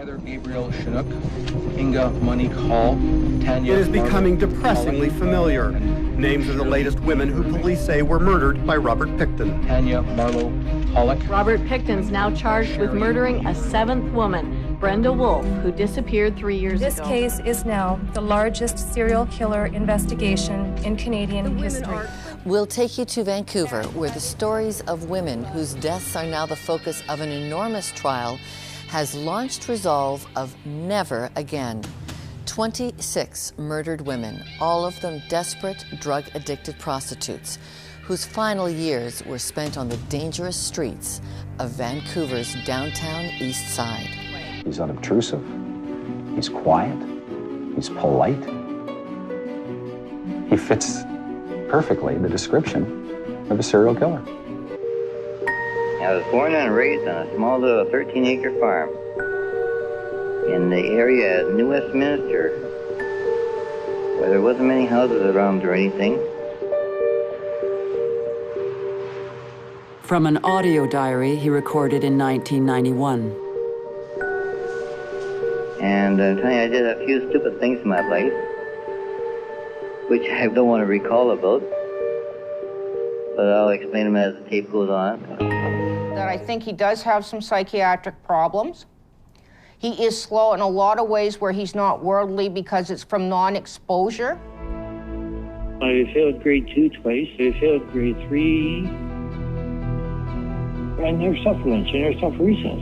Heather Gabriel Chinook, Inga Monique Hall, Tanya. It is becoming depressingly familiar. Names of the latest women who police say were murdered by Robert Pickton. Tanya Marlowe Pollock. Robert Pickton's now charged with murdering a seventh woman, Brenda Wolfe, who disappeared 3 years ago. This case is now the largest serial killer investigation in Canadian history. We'll take you to Vancouver, where the stories of women whose deaths are now the focus of an enormous trial has launched resolve of never again. 26 murdered women, all of them desperate, drug-addicted prostitutes, whose final years were spent on the dangerous streets of Vancouver's downtown east side. He's unobtrusive, he's quiet, he's polite. He fits perfectly the description of a serial killer. I was born and raised on a small little 13-acre farm in the area of New Westminster, where there wasn't many houses around or anything. From an audio diary he recorded in 1991. And I'm telling you, I did a few stupid things in my life, which I don't want to recall about, but I'll explain them as the tape goes on. That I think he does have some psychiatric problems. He is slow in a lot of ways where he's not worldly because it's from non-exposure. I failed grade 2 twice. I failed grade 3. I never stopped for lunch. I never stopped for recess.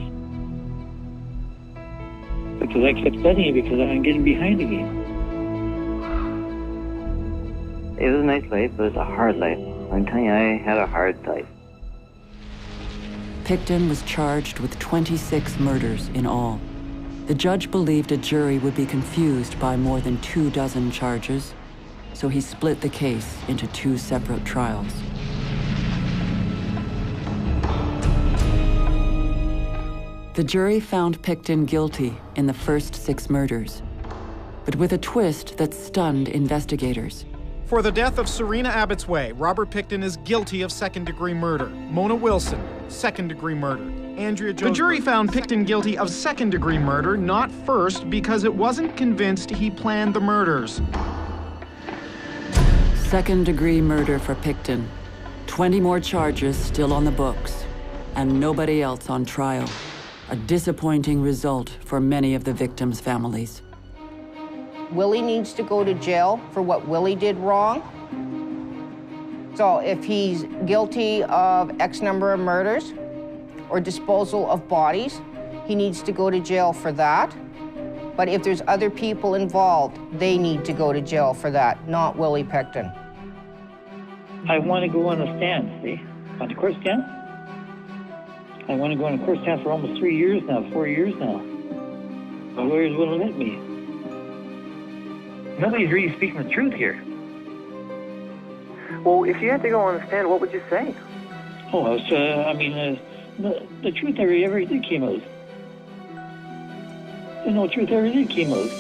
Because I kept studying because I'm getting behind the game. It was a nice life, but it's a hard life. I'm telling you, I had a hard life. Pickton was charged with 26 murders in all. The judge believed a jury would be confused by more than 24 charges, so he split the case into 2 separate trials. The jury found Pickton guilty in the first 6 murders, but with a twist that stunned investigators. For the death of Serena Abbotsway, Robert Pickton is guilty of second-degree murder. Mona Wilson, second-degree murder. Andrea Jones. The jury found Pickton guilty of second-degree murder, not first, because it wasn't convinced he planned the murders. Second-degree murder for Pickton. 20 more charges still on the books, and nobody else on trial. A disappointing result for many of the victims' families. Willie needs to go to jail for what Willie did wrong. So if he's guilty of X number of murders or disposal of bodies, he needs to go to jail for that. But if there's other people involved, they need to go to jail for that, not Willie Pickton. I want to go on a stand, see? On the court stand? I want to go on a court stand for almost 3 years now, 4 years now. My lawyers wouldn't let me. Nobody's really speaking the truth here. Well, if you had to go on the stand, what would you say? Oh, the truth ever did came out. No truth ever did came out.